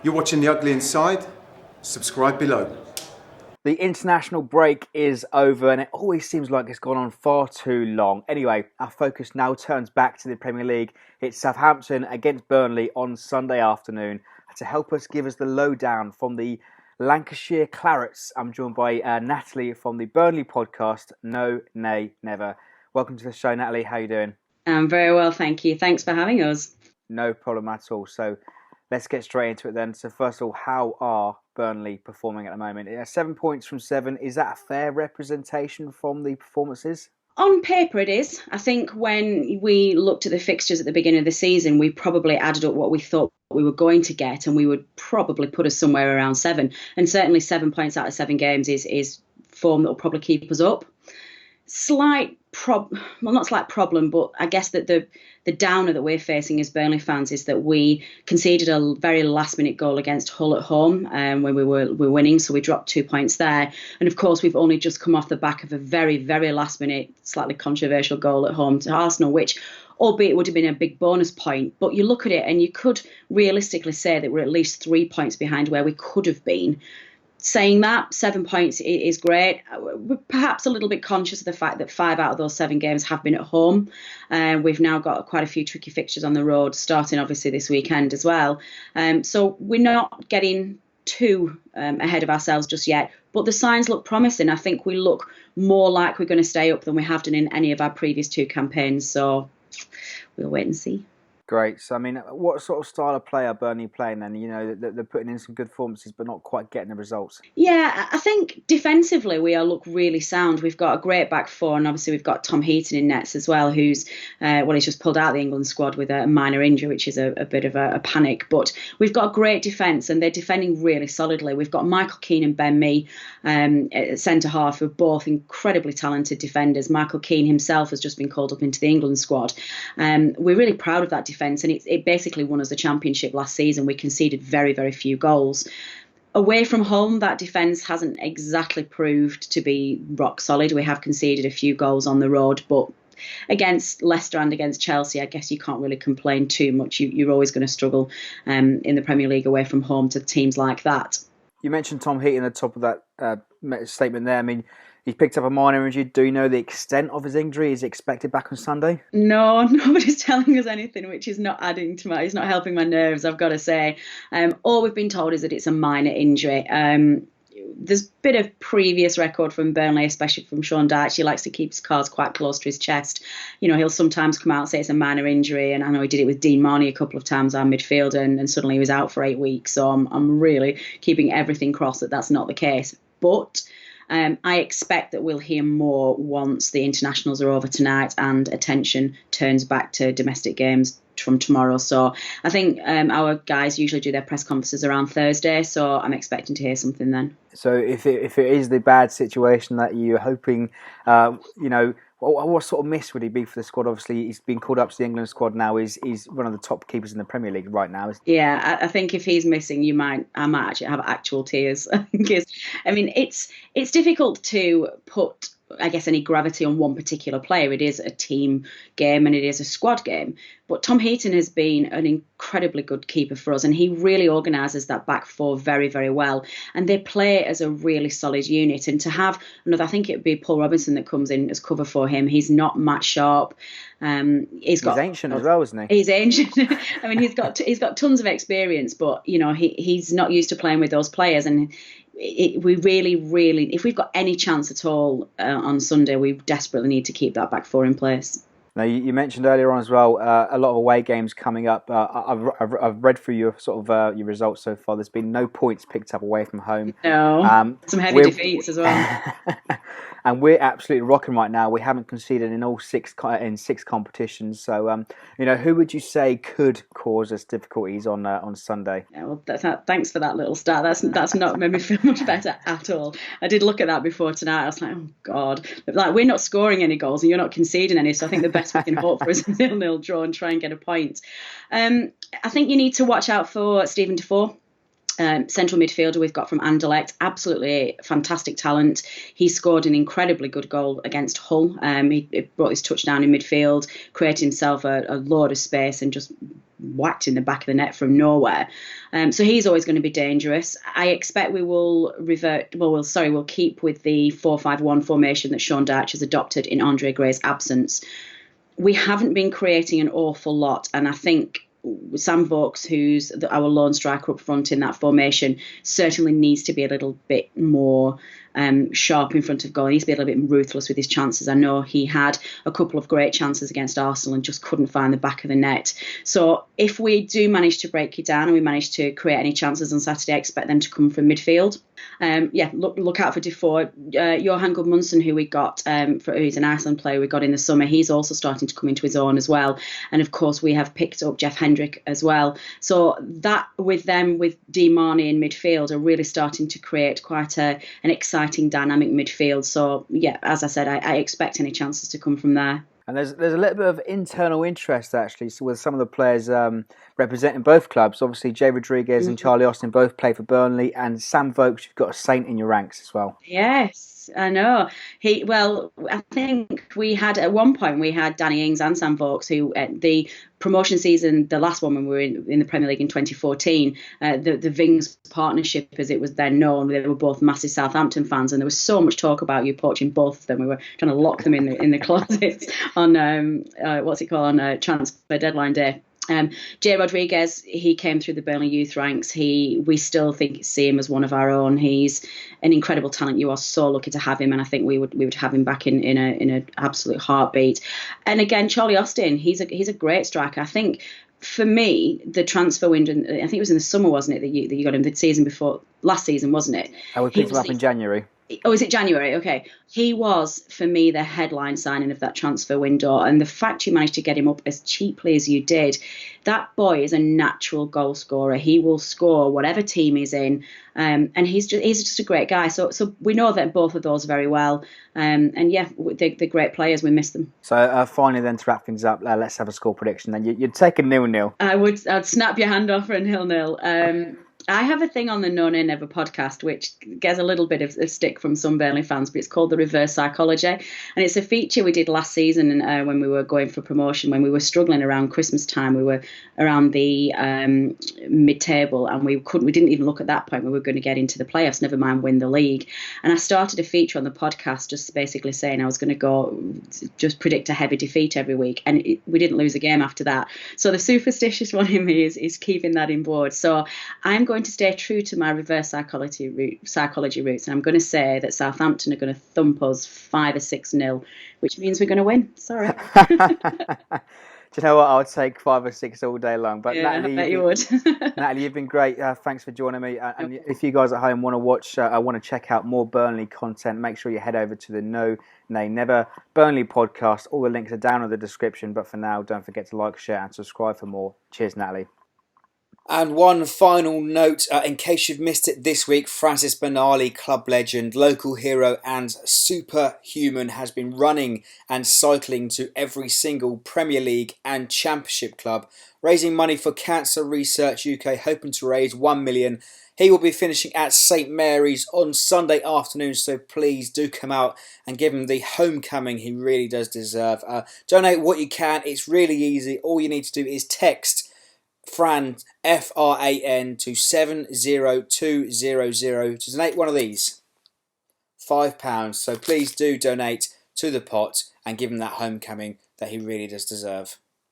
You're watching The Ugly Inside. Subscribe below. The international break is over and it always seems like it's gone on far too long. Anyway, our focus now turns back to the Premier League. It's Southampton against Burnley on Sunday afternoon. To help us give us the lowdown from the Lancashire Clarets, I'm joined by Natalie from the Burnley podcast, No, Nay, Never. Welcome to the show, Natalie. How are you doing? I'm very well, thank you. Thanks for having us. No problem at all. So let's get straight into it then. So first of all, how are Burnley performing at the moment? 7 points from 7. Is that a fair representation from the performances? On paper it is. I think when we looked at the fixtures at the beginning of the season, we probably added up what we thought we were going to get, and we would probably put us somewhere around 7. And certainly 7 points out of 7 games is form that will probably keep us up. Not slight problem, but I guess that the downer that we're facing as Burnley fans is that we conceded a very last-minute goal against Hull at home when we were winning, so we dropped 2 points there. And of course, we've only just come off the back of a very, very last-minute, slightly controversial goal at home to Arsenal, which, albeit would have been a big bonus point. But you look at it and you could realistically say that we're at least 3 points behind where we could have been. Saying that, 7 points is great. We're perhaps a little bit conscious of the fact that 5 out of those 7 games have been at home. We've now got quite a few tricky fixtures on the road, starting obviously this weekend as well. So we're not getting too ahead of ourselves just yet, but the signs look promising. I think we look more like we're going to stay up than we have done in any of our previous 2 campaigns. So we'll wait and see. Great. So, I mean, what sort of style of play are Burnley playing then? You know, they're putting in some good performances, but not quite getting the results. Yeah, I think defensively we look really sound. We've got a great back four, and obviously we've got Tom Heaton in nets as well, who's, he's just pulled out the England squad with a minor injury, which is a bit of a panic. But we've got a great defence, and they're defending really solidly. We've got Michael Keane and Ben Mee at centre-half, who are both incredibly talented defenders. Michael Keane himself has just been called up into the England squad. We're really proud of that defence, and it basically won us the championship last season. We conceded very, very few goals. Away from home, that defence hasn't exactly proved to be rock solid. We have conceded a few goals on the road, but against Leicester and against Chelsea, I guess you can't really complain too much. You're always going to struggle in the Premier League away from home to teams like that. You mentioned Tom Heaton at the top of that statement there. I mean, he's picked up a minor injury. Do you know the extent of his injury? Is he expected back on Sunday? No, nobody's telling us anything, which is not it's not helping my nerves, I've got to say. All we've been told is that it's a minor injury. There's a bit of previous record from Burnley, especially from Sean Dyche. He likes to keep his cards quite close to his chest. You know, he'll sometimes come out and say it's a minor injury, and I know he did it with Dean Marney a couple of times, our midfielder, and suddenly he was out for 8 weeks. So I'm really keeping everything crossed that that's not the case. But I expect that we'll hear more once the internationals are over tonight and attention turns back to domestic games from tomorrow. So I think our guys usually do their press conferences around Thursday, so I'm expecting to hear something then. So if it is the bad situation that you're hoping, what sort of miss would he be for the squad? Obviously, he's been called up to the England squad now. He's one of the top keepers in the Premier League right now. Yeah, I think if he's missing, I might actually have actual tears. It's difficult to put, I guess, any gravity on one particular player. It is a team game and it is a squad game. But Tom Heaton has been an incredibly good keeper for us, and he really organises that back four very, very well. And they play as a really solid unit. And to have another, I think it would be Paul Robinson that comes in as cover for him. He's not Matt Sharp. He's ancient as well, isn't he? He's ancient. I mean, he's got tons of experience, but you know, he's not used to playing with those players. And we really, really, if we've got any chance at all on Sunday, we desperately need to keep that back four in place. Now, you mentioned earlier on as well a lot of away games coming up. I've read through your your results so far. There's been no points picked up away from home. No, some heavy defeats as well. And we're absolutely rocking right now. We haven't conceded in all six competitions. So, who would you say could cause us difficulties on Sunday? Yeah, well, thanks for that little start. That's not made me feel much better at all. I did look at that before tonight. I was like, oh God, like we're not scoring any goals and you're not conceding any. So I think the best we can hope for is a 0-0 draw and try and get a point. I think you need to watch out for Stephen Defoe. Central midfielder we've got from Anderlecht, absolutely fantastic talent. He scored an incredibly good goal against Hull. He brought his touchdown in midfield, created himself a load of space and just whacked in the back of the net from nowhere. So he's always going to be dangerous. I expect we will we'll keep with the 4-5-1 formation that Sean Dyche has adopted in Andre Gray's absence. We haven't been creating an awful lot, and I think Sam Vokes, who's our lone striker up front in that formation, certainly needs to be a little bit more sharp in front of goal. He needs to be a little bit ruthless with his chances. I know he had a couple of great chances against Arsenal and just couldn't find the back of the net. So if we do manage to break it down and we manage to create any chances on Saturday, I expect them to come from midfield. Look out for Defoe. Johan Gudmundsson, who we got, who's an Iceland player we got in the summer, he's also starting to come into his own as well. And of course, we have picked up Jeff Hendrick as well. So that with Di Marni in midfield, are really starting to create quite an exciting dynamic midfield. So yeah, as I said, I expect any chances to come from there. And there's a little bit of internal interest actually with some of the players representing both clubs. Obviously, Jay Rodriguez and Charlie Austin both play for Burnley, and Sam Vokes, you've got a Saint in your ranks as well. Yes, I know. I think we had at one point Danny Ings and Sam Vokes, who the promotion season, the last one when we were in the Premier League in 2014, the Vings partnership, as it was then known, they were both massive Southampton fans, and there was so much talk about you poaching both of them. We were trying to lock them in the closets on transfer deadline day. Jay Rodriguez, he came through the Burnley youth ranks. We still see him as one of our own. He's an incredible talent. You are so lucky to have him, and I think we would have him back in an absolute heartbeat. And again, Charlie Austin, he's a great striker. I think for me, the transfer window, I think it was in the summer, wasn't it, that you got him the season before last season, wasn't it? We picked him up in January. Oh, is it January? Okay. He was, for me, the headline signing of that transfer window. And the fact you managed to get him up as cheaply as you did, that boy is a natural goal scorer. He will score whatever team he's in. And he's just a great guy. So we know that both of those very well. And yeah, they're great players. We miss them. So finally then, to wrap things up, let's have a score prediction. Then you'd take a 0-0. I'd snap your hand off for a 0-0. I have a thing on the No Nay Never podcast which gets a little bit of stick from some Burnley fans, but it's called the reverse psychology, and it's a feature we did last season when we were going for promotion, when we were struggling around Christmas time. We were around the mid-table, and we didn't even look at that point. We were going to get into the playoffs, never mind win the league. And I started a feature on the podcast just basically saying I was going to go just predict a heavy defeat every week, and we didn't lose a game after that. So the superstitious one in me is keeping that in board. So I'm going to stay true to my reverse psychology roots, and I'm going to say that Southampton are going to thump us 5 or 6-0, which means we're going to win. Sorry. Do you know what? I would take 5 or 6 all day long. But yeah, Natalie, I bet you would. Natalie, you've been great. Thanks for joining me. And if you guys at home want to check out more Burnley content, make sure you head over to the No Nay Never Burnley podcast. All the links are down in the description. But for now, don't forget to like, share, and subscribe for more. Cheers, Natalie. And one final note, in case you've missed it this week, Francis Benali, club legend, local hero and superhuman, has been running and cycling to every single Premier League and Championship club, raising money for Cancer Research UK, hoping to raise 1 million. He will be finishing at St Mary's on Sunday afternoon, so please do come out and give him the homecoming he really does deserve. Donate what you can. It's really easy. All you need to do is text Fran, F-R-A-N, to 70200 to donate one of these. £5. So please do donate to the pot and give him that homecoming that he really does deserve.